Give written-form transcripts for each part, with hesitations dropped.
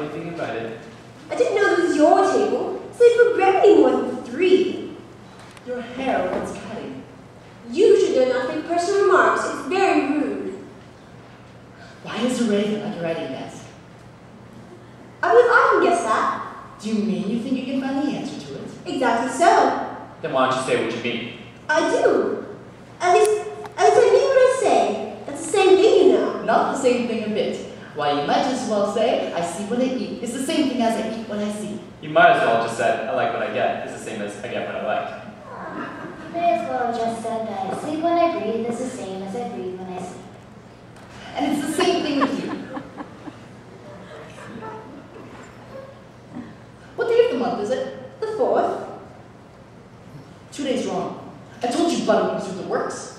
like being invited. I didn't know it was your table, so they forbid me more than 3. Your hair wants cutting. You should learn not to make personal remarks. It's very rude. Why is a raven on your writing desk? I believe I can guess that. Do you mean you think you can find the answer to it? Exactly so. Then why don't you say what you mean? I do. At least I mean what I say. That's the same thing, you know. Not the same thing a bit. Why, you might as well say, I see what I eat. It's the same thing as I eat what I see. You might as well have just said, I like what I get. It's the same as I get what I like. May as well have just said that I sleep when I breathe is the same as I breathe when I sleep. And it's the same thing with you. What day of the month is it? The 4th. 2 days wrong. I told you butter was through the works.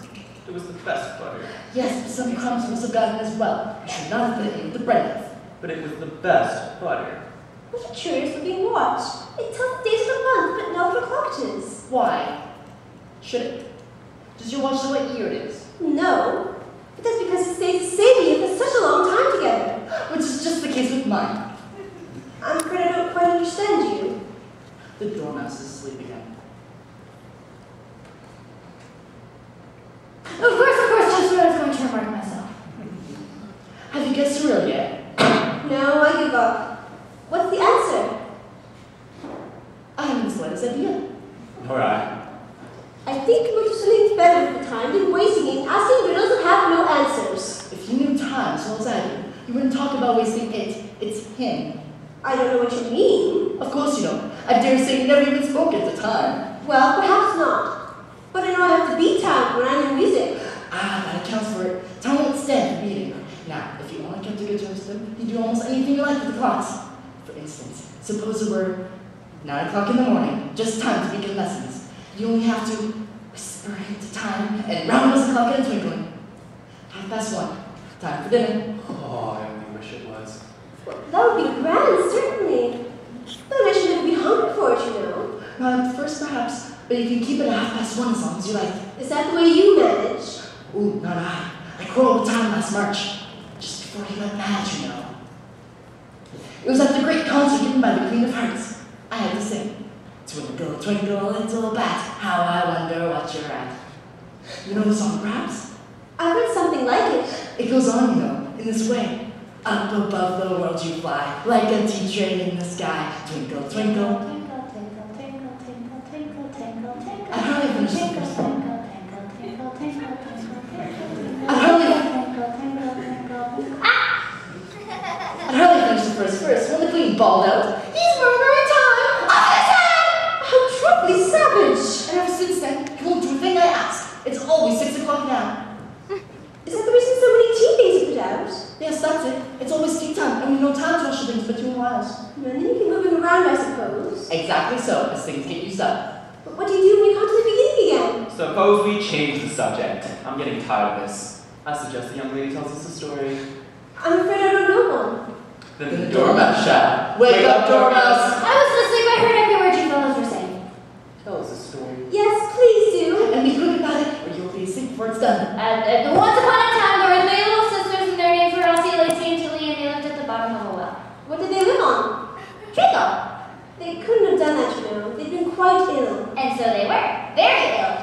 It was the best butter. Yes, but some crumbs must have gotten as well. You should not have been in the bread knife. But it was the best butter. What a curious looking watch. It tells the days of the month, but not what o'clock it is. Why? Should it? Does your watch know what year it is? No. But that's because it stays the same year for such a long time together. Which is just the case with mine. I'm afraid I don't quite understand you. The dormouse is asleep again. Of course, just what I was going to remark myself. Have you guessed the riddle yet? No, I give up. What's the answer? I haven't the slightest idea. Nor I. I think we're just something better with the time than wasting it asking riddles that have no answers. If you knew time as well as I do, you wouldn't talk about wasting it. It's him. I don't know what you mean. Of course you don't. I dare say you never even spoke at the time. Well, perhaps not. But I know I have to beat time when I'm in music. Ah, that accounts for it. Time won't stand for beating. Now, if you want to get to good terms with him, you do almost anything you like with the clocks. For instance, suppose it were 9 o'clock in the morning, just time to begin lessons. You only have to whisper into time, and round goes the clock in a twinkling. 1:30, time for dinner. Oh, I only wish it was. Well, that would be grand, certainly. Then I should never be hungry for it, you know. At first, perhaps, but you can keep it at 1:30 as long as you like. Is that the way you manage? Ooh, not I. I quarreled with time last March, just before he went mad, you know. It was at the great concert given by the Queen of Hearts. I had to sing, Twinkle, twinkle, little bat, how I wonder what you're at. You know the song, perhaps? I've heard something like it. It goes on, you know, in this way. Up above the world you fly, like a tea train in the sky. Twinkle, twinkle. Twinkle, twinkle, twinkle, twinkle, twinkle, twinkle, twinkle. I hardly finished the Twinkle, first song. twinkle, twinkle, twinkle, twinkle, twinkle, twinkle. I hardly Twinkle, twinkle, twinkle. Ah! I'd hardly finished the first verse when the Queen bawled out, "He's murdering time! Off his head!" How truly savage! And ever since then, he won't do a thing I ask. It's always 6 o'clock now. Is that the reason so many tea things are put out? Yes, that's it. It's always tea time, and we've no time to rush things between whiles. And then you can move them around, I suppose. Exactly so, as things get used up. But what do you do when you come to the beginning again? Suppose we change the subject. I'm getting tired of this. I suggest the young lady tells us a story. I'm afraid I don't know one. Then the dormouse shouted, Wake up, dormouse! I was asleep. I heard every word you fellows were saying. Tell us a story. Yes, please do. And be quick about it, or you'll be asleep before it's done. Once upon a time, there were 3 little sisters, and their names were Elsie, Lacey, and Tilly, and they lived at the bottom of a well. What did they live on? Treacle. They couldn't have done that, you know. They'd been quite ill. And so they were. Very ill.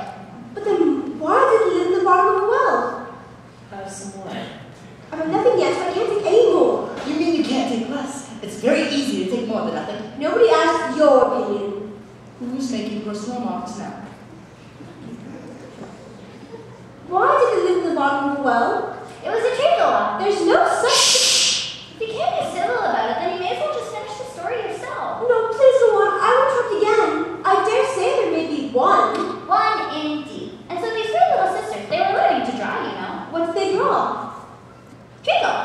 But then why did they live in the bottom of a well? Have some more. I've had nothing yet, so I can't take any more. You mean you can't take less? It's very easy to take more than nothing. Nobody asked your opinion. Who's making personal remarks now? Why did they live in the bottom of a well? It was a treacle well. There's no such... If you can't be civil about it, then you may as well just finish the story yourself. No, please go on. I won't interrupt again. I dare say there may be one. One indeed. And so these 3 little sisters, they were learning to draw, you know. What did they draw? Treacle.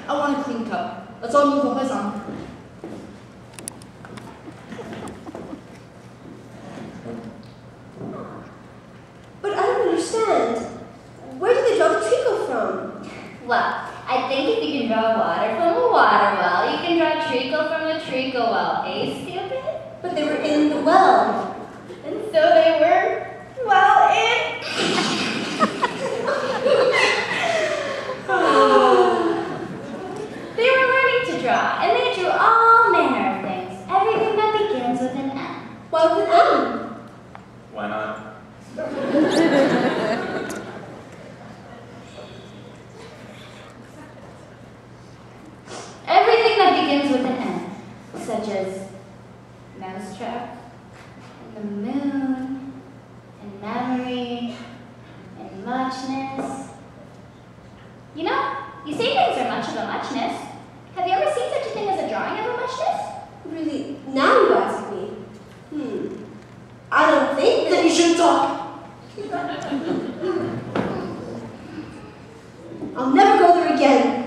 I want a clean cup. Let's all move one place on. But I don't understand. Where did they draw the treacle from? Well, I think if you can draw water from a water well, you can draw treacle from a treacle well. Eh, stupid? But they were in the well. And so they were, well, in. They were learning to draw, and they drew all manner of things. Everything that begins with an M. Why with an M? Why not? Everything that begins with an M, such as mousetrap, and the moon, and memory, and muchness. You know, you say things are much of a muchness. Have you ever seen such a thing as a drawing of a muchness? Really? Now you ask me. I don't think Then you shouldn't talk. I'll never go there again.